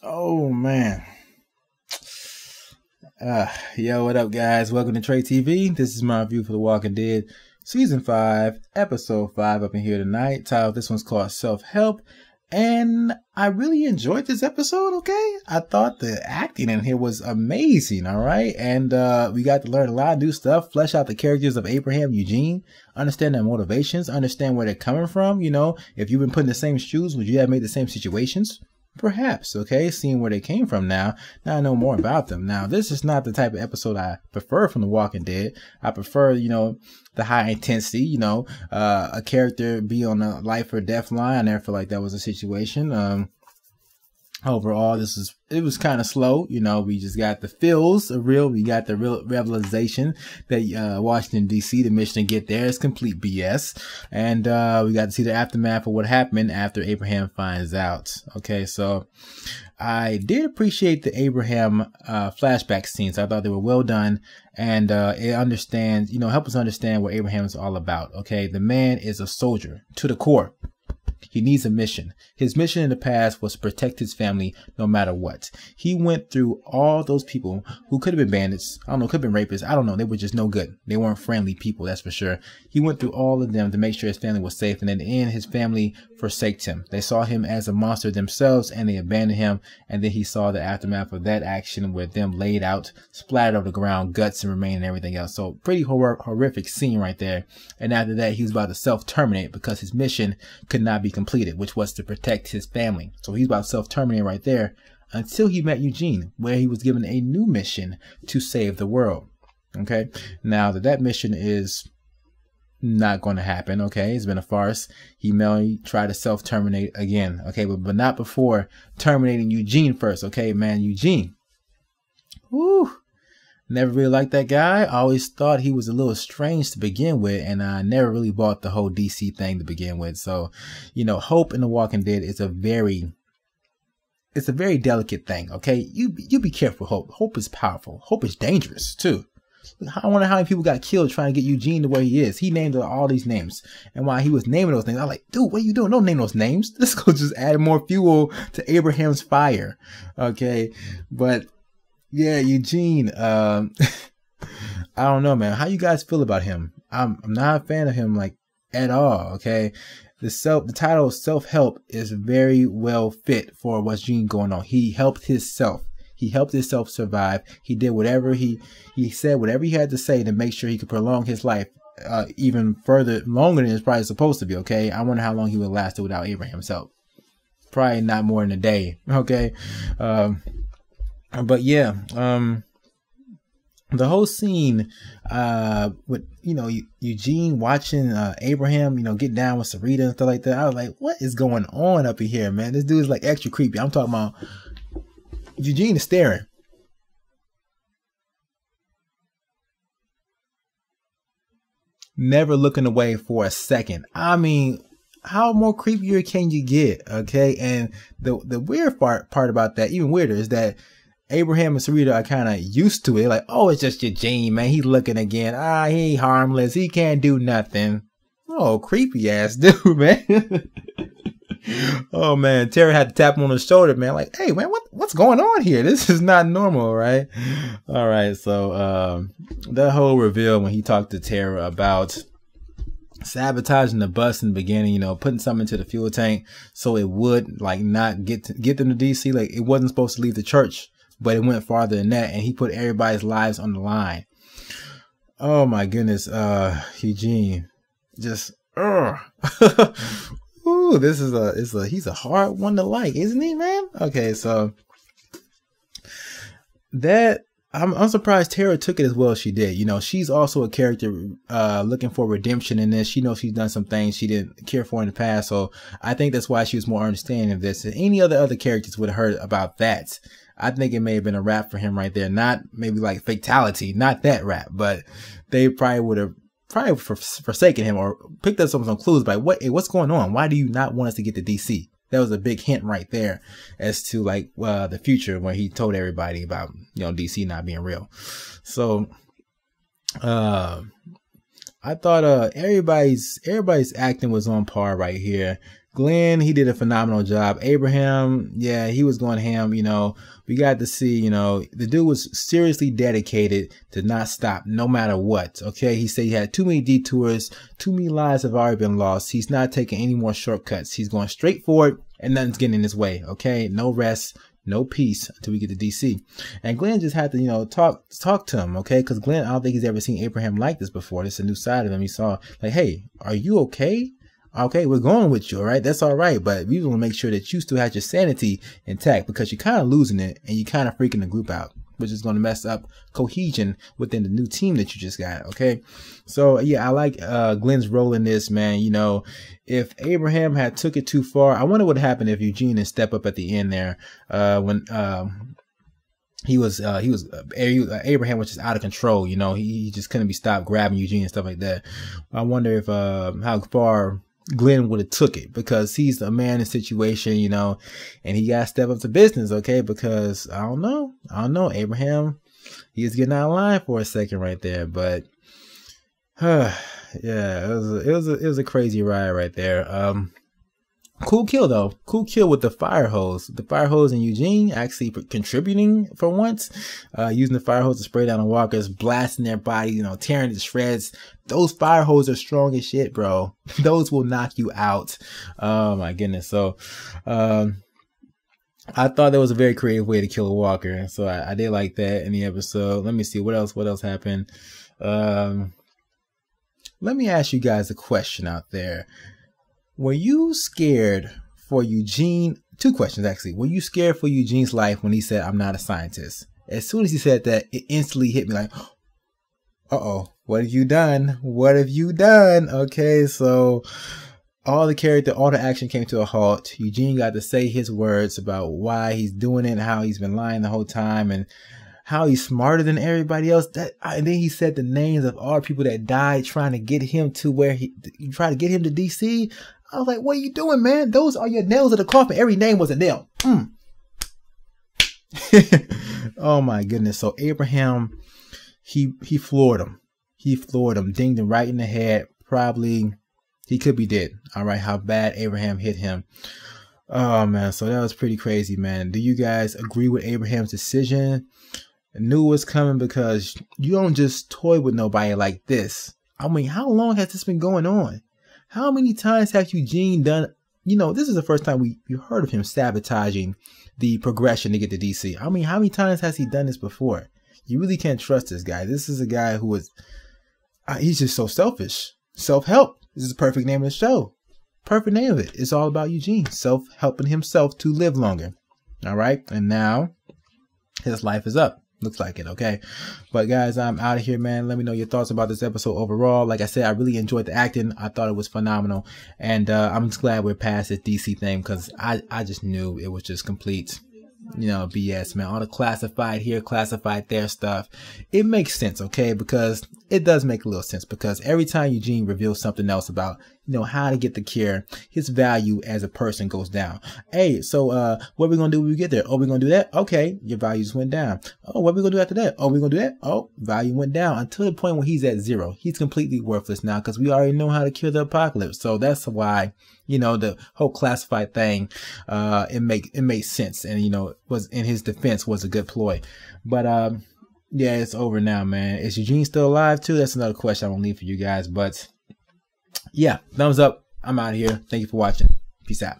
Oh man. Yo, what up guys? Welcome to Trey TV. This is my review for The Walking Dead Season 5, Episode 5 up in here tonight. Title, this one's called Self-Help. And I really enjoyed this episode, okay? I thought the acting in here was amazing, alright? And we got to learn a lot of new stuff, flesh out the characters of Abraham, Eugene, understand their motivations, understand where they're coming from. You know, if you've been put in the same shoes, would you have made the same situations? Perhaps, okay, seeing where they came from now I know more about them. Now, this is not the type of episode I prefer from The Walking Dead. I prefer, you know, the high intensity, you know, a character be on a life or death line. I never feel like that was a situation. Overall, it was kind of slow. You know, we just got the feels of real. We got the real revelation that Washington, D.C., the mission to get there is complete BS. And we got to see the aftermath of what happened after Abraham finds out. Okay, so I did appreciate the Abraham flashback scenes. I thought they were well done. And it understands, you know, help us understand what Abraham is all about. Okay, the man is a soldier to the core. He needs a mission. His mission in the past was to protect his family no matter what. He went through all those people who could have been bandits. I don't know, could have been rapists. I don't know. They were just no good. They weren't friendly people, that's for sure. He went through all of them to make sure his family was safe. And in the end, his family forsaked him. They saw him as a monster themselves and they abandoned him. And then he saw the aftermath of that action with them laid out, splattered on the ground, guts and remain and everything else. So pretty horrific scene right there. And after that, he was about to self-terminate because his mission could not be completed, which was to protect his family. So he's about to self-terminate right there until he met Eugene, where he was given a new mission to save the world. Okay, now that mission is not going to happen. Okay, it's been a farce. He may try to self-terminate again. Okay, but not before terminating Eugene first. Okay, man, Eugene. Woo. Never really liked that guy. I always thought he was a little strange to begin with, and I never really bought the whole DC thing to begin with. So, you know, hope in The Walking Dead is a very delicate thing. Okay, you be careful. Hope is powerful. Hope is dangerous too. I wonder how many people got killed trying to get Eugene to where he is. He named all these names, and while he was naming those names, I'm like, dude, what are you doing? Don't name those names. This go just add more fuel to Abraham's fire. Okay, but. Yeah, Eugene. I don't know, man. How you guys feel about him? I'm not a fan of him, like, at all. Okay, the title Self-Help is very well fit for what's Eugene going on. He helped himself. He helped himself survive. He did whatever he said whatever he had to say to make sure he could prolong his life even further, longer than it's probably supposed to be. Okay, I wonder how long he would last without Abraham's help. Probably not more than a day. Okay. But yeah, the whole scene with, you know, Eugene watching Abraham, you know, get down with Sarita and stuff like that. I was like, what is going on up in here, man? This dude is like extra creepy. I'm talking about Eugene is staring. Never looking away for a second. I mean, how more creepier can you get? Okay, and the weird part about that, even weirder, is that Abraham and Sarita are kind of used to it. Like, oh, it's just Eugene, man. He's looking again. He ain't harmless. He can't do nothing. Oh, creepy ass dude, man. Oh, man. Tara had to tap him on the shoulder, man. Like, hey, man, what's going on here? This is not normal, right? All right. So the whole reveal when he talked to Tara about sabotaging the bus in the beginning, you know, putting something into the fuel tank so it would like not get them to DC. Like, it wasn't supposed to leave the church. But it went farther than that, and he put everybody's lives on the line. Oh my goodness, Eugene, just, ooh, he's a hard one to like, isn't he, man? Okay, so that I'm surprised Tara took it as well as she did. You know, she's also a character looking for redemption in this. She knows she's done some things she didn't care for in the past, so I think that's why she was more understanding of this. And any other characters would have heard about that. I think it may have been a rap for him right there. Not maybe like fatality, not that rap, but they probably would have forsaken him or picked up some clues like, what's going on? Why do you not want us to get to DC? That was a big hint right there as to like the future when he told everybody about, you know, DC not being real. So I thought everybody's acting was on par right here. Glenn, he did a phenomenal job. Abraham, yeah, he was going ham. You know, we got to see, you know, the dude was seriously dedicated to not stop no matter what. Okay. He said he had too many detours. Too many lives have already been lost. He's not taking any more shortcuts. He's going straight forward and nothing's getting in his way. Okay. No rest, no peace until we get to DC. And Glenn just had to, you know, talk to him. Okay. Cause Glenn, I don't think he's ever seen Abraham like this before. This is a new side of him. He saw like, hey, are you okay? Okay, we're going with you, all right? That's all right, but we want to make sure that you still have your sanity intact because you're kind of losing it and you're kind of freaking the group out, which is going to mess up cohesion within the new team that you just got, okay? So, yeah, I like Glenn's role in this, man. You know, if Abraham had took it too far, I wonder what happened if Eugene didn't step up at the end there when Abraham was just out of control. You know, he just couldn't be stopped grabbing Eugene and stuff like that. I wonder if how far Glenn would have took it, because he's a man in the situation, you know, and he got to step up to business. Okay. Because I don't know. Abraham, he was getting out of line for a second right there, but yeah, it was a crazy ride right there. Cool kill though. Cool kill with the fire hose. The fire hose and Eugene actually contributing for once, using the fire hose to spray down the walkers, blasting their body, you know, tearing to shreds. Those fire hoses are strong as shit, bro. Those will knock you out. Oh my goodness. So, I thought that was a very creative way to kill a walker. So I did like that in the episode. Let me see what else happened. Let me ask you guys a question out there. Were you scared for Eugene? Two questions, actually. Were you scared for Eugene's life when he said, "I'm not a scientist"? As soon as he said that, it instantly hit me like, uh-oh, what have you done? What have you done? Okay, so all the action came to a halt. Eugene got to say his words about why he's doing it and how he's been lying the whole time and how he's smarter than everybody else. And then he said the names of all the people that died trying to get him to where he tried to get him to DC. I was like, what are you doing, man? Those are your nails of the coffin. Every name was a nail. Oh my goodness. So Abraham, he floored him. He floored him, dinged him right in the head. Probably he could be dead. All right. How bad Abraham hit him. Oh man. So that was pretty crazy, man. Do you guys agree with Abraham's decision? I knew it was coming because you don't just toy with nobody like this. I mean, how long has this been going on? How many times has Eugene done, you know, this is the first time we heard of him sabotaging the progression to get to DC. I mean, how many times has he done this before? You really can't trust this guy. This is a guy who is, he's just so selfish. Self-help. This is the perfect name of the show. Perfect name of it. It's all about Eugene. Self-helping himself to live longer. All right. And now his life is up. Looks like it, okay? But guys, I'm out of here, man. Let me know your thoughts about this episode overall. Like I said, I really enjoyed the acting. I thought it was phenomenal. And I'm just glad we're past this DC thing because I just knew it was just complete, you know, BS, man. All the classified here, classified there stuff. It makes sense, okay? Because it does make a little sense because every time Eugene reveals something else about, you know, how to get the cure, his value as a person goes down. Hey, so what are we gonna do when we get there? Oh, we're gonna do that? Okay, your values went down. Oh, what are we gonna do after that? Oh, we're gonna do that? Oh, value went down until the point where he's at zero. He's completely worthless now because we already know how to cure the apocalypse. So that's why, you know, the whole classified thing, it made sense, and you know, was in his defense was a good ploy. But yeah, it's over now, man. Is Eugene still alive too? That's another question I'm gonna leave for you guys. But yeah, thumbs up. I'm out of here. Thank you for watching. Peace out.